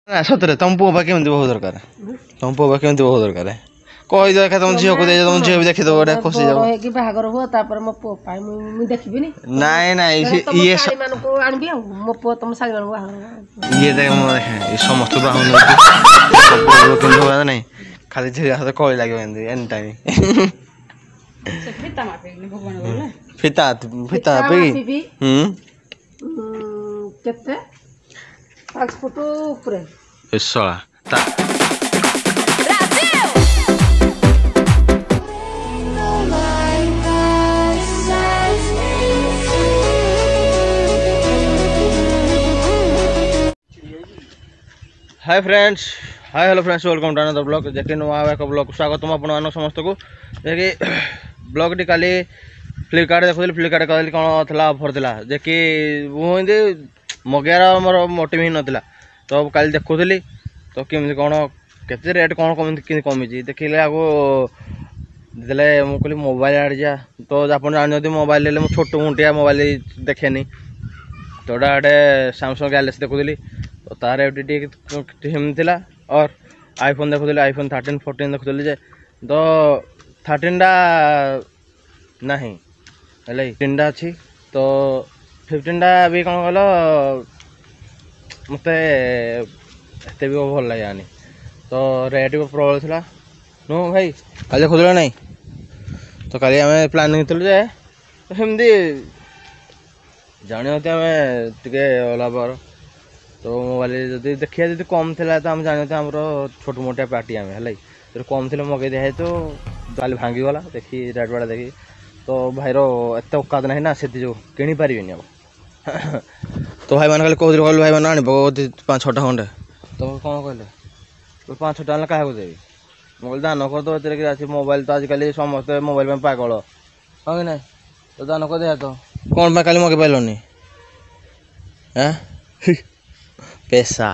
ना सतरे तुम पुआ पा केमती बहुत दरकार तुम पुआ पा केमती बहुत दरकार कहि दे तुम झील को दे तुम झील भी देखि दो गोटे खुशी जाओ है कि बाहागर हुआ तापर मो पो पाई मु देखिबिनी नहीं नहीं ये साड़ी मान को आनबी मो पो तुम साड़ी मान को ये देख मो देख ये समस्त बाहुन सब किन हो नहीं खाली झील हाथ कॉल लागे एनी टाइम से फिता मापे भगवान बोले फिता पे केते 5 फुट ऊपर इसला ता hi friends hi hello friends welcome to another blog JK नुआ एक ब्लॉग स्वागत आपण समस्त को जेके ब्लॉग टी काली फ्लिपकार्ट देखुली फ्लिपकार्ट कहली कौन था ऑफर था जेकि मुझे मगार मोर मोटिव ही नाला तो काली देखुली तो केमी कौन केते रेट कौन कमी कमी देखिले आगो देले मु कहली मोबाइल आड़ जा तो आप जानते मोबाइल ले छोट मुटिया मोबाइल देखेनी तो गोटे सैमसंग गैलेक्सी देखुली तो तार था और आईफोन देखुली आईफोन 13 14 देखुली जे तो 13 टा नहीं 15 टा अच्छी तो 15 टा भी कौन कल मत भी भल लगे तो रेट भी प्रबल था नो भाई कल देखुल ना तो कल आम प्लानिंग थी जे तो सेमती जानी आम टे ओला पावर तो मोबाइल जब देखिए जब कम था तो आम जानते आम छोट मोटिया पार्टी आम है जो कम थे मगे दिखाई तो काली भांगीगला देखी रेट बाड़ा देखी तो भाईर एत औकात ना ना से जो किणी पारे अब तो भाई मैंने कहते कहल भाई मैंने आने 5-6टा खंडे तो कौन कहले 5-6टा आने क्या देवी मुझे दान कर दो ये मोबाइल तो आजिकल समस्ते मोबाइल में पागल हाँ कि ना तो दान कर दे तो कौन काली मगे पाइलनि पैसा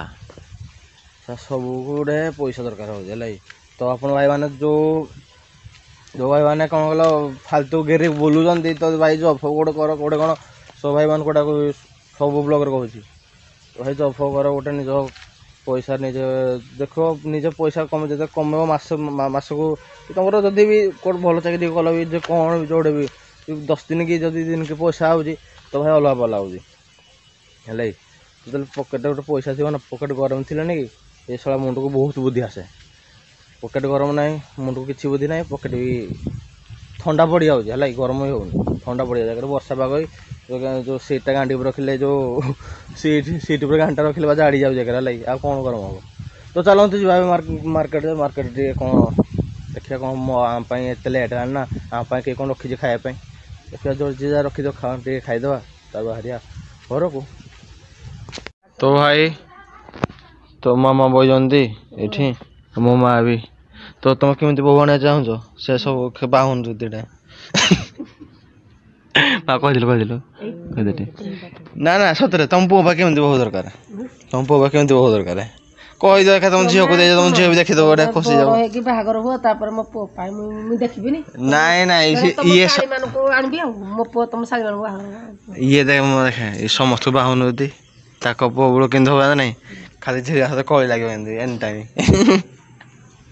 सब गुड़े पैसा दरकार हो तो आप भाई मैंने जो भाई मैंने कौन कल फालतू घेरी बुलूँ तो भाई जब गोटे कर गोटे कौन सब भाई मान गोटा सब ब्लॉग कहूँ तो भाई जब कर गोटे निज पैसा निजे देख निज पैसा कम जो कम मसक तुम जदि भी कौट भल चाकरी कल भी जो कौन भी जोड़े भी 10 दिन कि जदि दिन की पैसा आऊँगी तो भाई अलग पला है जो पकेट गोटे पैसा थी ना पकेट गरम थी कि ये साला मुंड को बहुत बुद्धि आसे पकेट गरम ना मुंड को किसी बुद्धि ना पकेट भी ठंडा पड़ जाऊँगी है गरम ही हो ठंडा पड़ जाए वर्षा पाग जो सीटा गांडी रखिले जो सीट पर घंटा रखिले बा जाड़ी जाऊ जगह है आ कौन गरम हम तो चलते जी मार्केट मार्केट कौन देखिए कौन आम एत लेट आना आम किए कौन रखी खायापी देखिए जो जी रखी टे खाईदे तार बाहरिया घर को तो भाई तो मामा बजती ये मो माँ भी तो तुम केमी बो आने चाहूँ से सब बाहुन दीटा ना ना सतरे तुम पुआ पा केमती बहुत दरकार तुम पुआ पा केमती बहुत दरकार कहि दे तुम झील को दे तुम झील भी देखि दो गोटे खुशी जाओ है कि बाहागर हुआ तापर मो पो पाई मु देखबिनी नहीं नहीं ये साड़ी मान को आनबी मो पो तुम साड़ी मान को ये देख मो देख ये समस्त बाहुन होती ताको पुआ किन हो नहीं खाली झील हाथ कॉल लागे एनी टाइम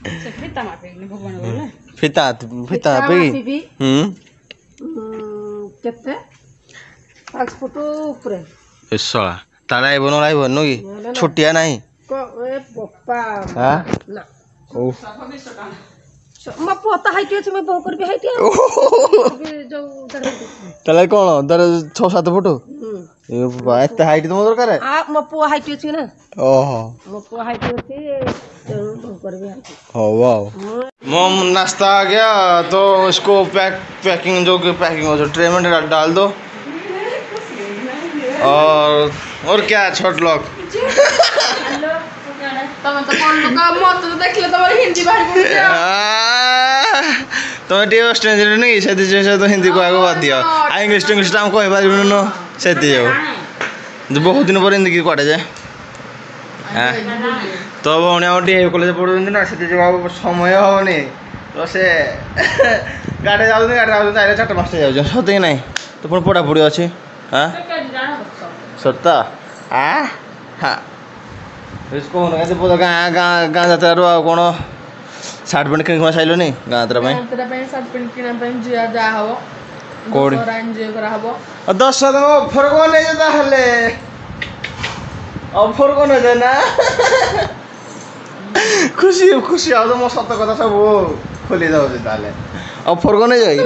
से फिता मापे भगवान बोले फिता पे केते 5 फुट ऊपर इसला ताला आइब न आइब नु कि छुट्टिया नहीं को ए पप्पा हां ना ओ म पोता हाइट अछि मैं बहु कर भी हाइट जो ताला कोन दर 6-7 फुट ए बाबा एत हाइट तुम दरकार आ म पो हाइट अछि ना ओहो म पो हाइट अछि बहु कर भी हाइट हो वाओ मम नाश्ता आ गया तो इसको पैकिंग जो पैकिंग हो जो ट्रे में डाल दो और क्या छोट लोग तब तो कौन लोग मत तो देखले तमर हिंदी बाहर तुम टे स्ट्रेंज नहीं से तो हिंदी को आगो बात दियो इंग्लिश हम कह पारिबनु न सेति जो बहुत दिन पर हिंदी की कटे जाए तो भौणी आम डी कॉलेज पढ़ुं ना से समय होनी तो से गाड़ी जाऊँ गाड़ी जाऊँ 4-5 जाऊँ सत कि ना तो पुणी पढ़ापढ़ी अच्छी हाँ सत्ता हाँ କହୁନ ଗାଁ ଯାତ୍ରାରୁ ଆଉ କ'ଣ ସାର୍ଟ ପ୍ୟାଣ୍ଟ କିଣିକି ସାରିଲନି ଗାଁ ଯାତ୍ରା ପାଇଁ ସାର୍ଟ ପ୍ୟାଣ୍ଟ କିଣା ପାଇଁ ଯାହା ହବ କୋଉଠି ଏନ୍ଜୟ କରାହବ 10 ଟଙ୍କା ଅଫର କ'ଣ ନେଇଛ ତାହେଲେ ଅଫର କ'ଣ ନେଇଛ ନା ଖୁସି ଖୁସି ଆଉ ତ ମୋ ସତ କଥା ସବୁ ଖୋଲି ଯାଉଛି ତାହେଲେ ଅଫର କ'ଣ ନେଇଛ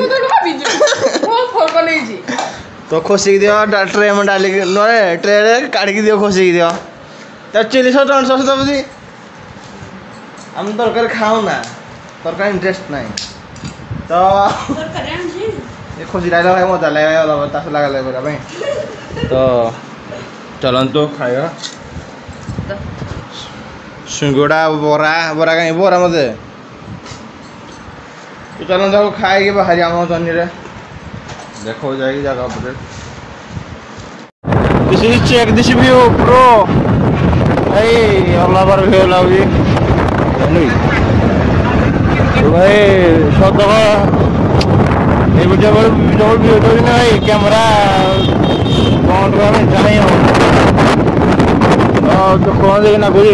ତ ଖୋସିକି ଦିଅ ଟ୍ରେ ଡାଲିକି ନହେଲେ ଟ୍ରେରେ କାଢ଼ିକି ଦିଅ ଖୋସିକି ଦିଅ ତା ଚିଲି ସସ୍ ଟମାଟୋ ସସ୍ ଦେବି ଆମେ ତରକାରୀ ଖାଉନା ତରକାରୀ ଇଣ୍ଟରେଷ୍ଟ ନାହିଁ ତ ଏ ଖୁସି ଡାଇଲ ଭାଇ ମଜା ଲାଗେ ତା ସହ ଲାଗା କରିବା ପାଇଁ ତ ଚଲନ୍ତୁ ଖାଇବା ସିଙ୍ଗଡ଼ା ବରା କାହିଁ ବରା ମତେ ଚଲନ୍ତୁ ଆଉ ଖାଇକି ବାହାରି ଆମ ଜହ୍ନିରେ ଦେଖो ଯାଇକି ଜାଗା ଉପରେ This is check this view bro hey Allah bar view lousy नहीं तो भाई शॉट दो ये वीडियो जो वीडियो तो नहीं कैमरा कौन में जाए हो तो कौन देखना कोई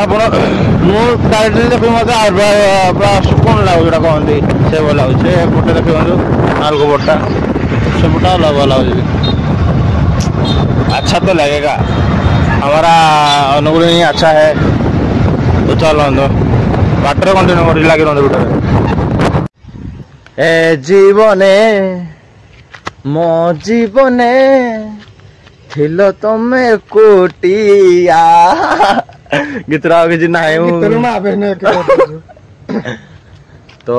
ଆପଣ ମୁଁ ଡାଇରେକ୍ଟଲି ଦେଖି ମୋତେ ପୁରା ସୁକୁନ ଲାଗୁଛି ଏଇଟା କହନ୍ତି ସେ ଭଲ ଲାଗୁଛି ସେ ପଟେ ଦେଖନ୍ତୁ ନାଲको ପଟଟା ସେ ପଟା अलग लाଗୁଛି अच्छा तो लगेगा हमारा अनुगुण ही अच्छा है तो चलो बाटर कंटिन्यू कर लगे भितर ए जीवने मो जीवने थिल तमे कोटिया गीतरा किसी ना तो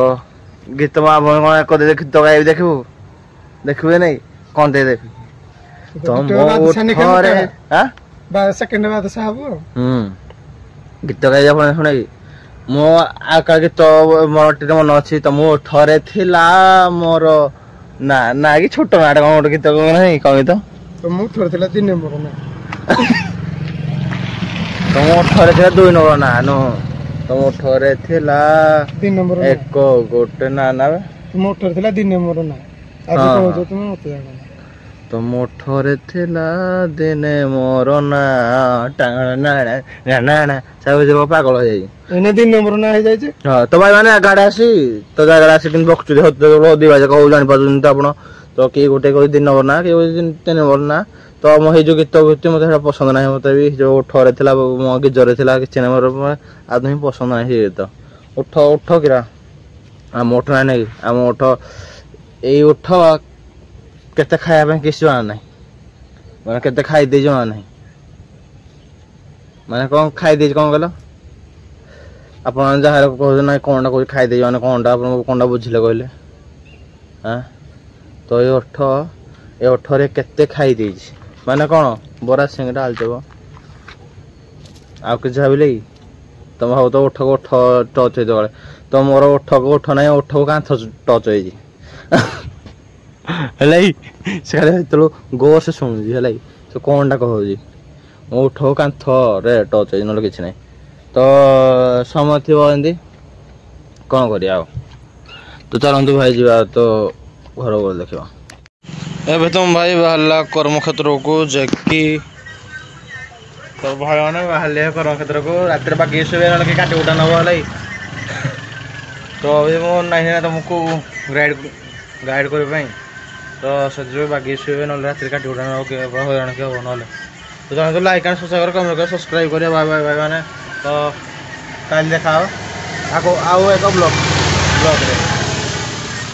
गीत गीत गाई देखू देखबे नहीं कौन दे देख सेकंड बाद साहब गीत गाई आप शुणे मो आका गीत मोर टे मन अच्छी तो मो ठरे थिला मोर ना ना कि छोट नाटा कौन गोटे गीत नहीं कह तो मो ठरे थिला 3 नंबर ना तो मो ठरे थिला 2 नंबर ना नो तो मो ठरे थिला 3 नंबर एक गोटे ना ना मो ठरे थिला 3 नंबर ना आज कहजो तुम मते जाना तो मोठरे थिला दिने मोर ना टाणा ना ना सब जब पागल हो जाई एने 3 नंबर ना हो जाई हां तो भाई माने गाडा आसी तो गाडा आसी किन बक्चु होत दिवाज कहू जानि पाजुन त आपण तो के गोटे कोई 3 नंबर ना के 3 नंबर ना तो म हे जो गीत गीत मते पसंद नाही मते भी जो ठरे थिला मो गिजरे थिला कि नंबर आदमी पसंद नाही तो उठ उठ किरा आ मोठ ना नहीं आ मोठ ए उठ केते खाया किसी जाना ना मैंने केते खाई दे जाना ना मैंने कौन खाई दे कौन कहल आप जहाँ कह ना कौन कौन खाई दे जाना कौन कौन बुझे कहले हाँ तो ये ओठरे केते खाई दे माने कौन बरा सिंगड़ा आलचब आउ कि भाविले तुम भाव तो ओठ को ओठ टच हो तो मोर ओठ को ओठ ना ओठ को कांथ टच हो गो से शुणुची है तो कौन टा कह उठ कांथ रे टच हो ना कि ना तो समय थी एमती कौन कर तो चलतु भाई जा तो घर को देखा एवं तुम भाई बाहर कर्मक्षेत्र को जाकि तो भाई मैंने बाहर कर्मक्षेत्र को रात बाकी सुबह कि काटी कुटा नब तो अभी मो नहीं तुमको गाइड करने तो से बाकी शुए ना रात काटी उठा हईराण कि हम ना तो जहाँ तो लाइक एंड सब्सक्राइब कमेंट कर सब्सक्राइब करिए बाय बाय बाय मैंने तो कल देखा आउ एक ब्लॉग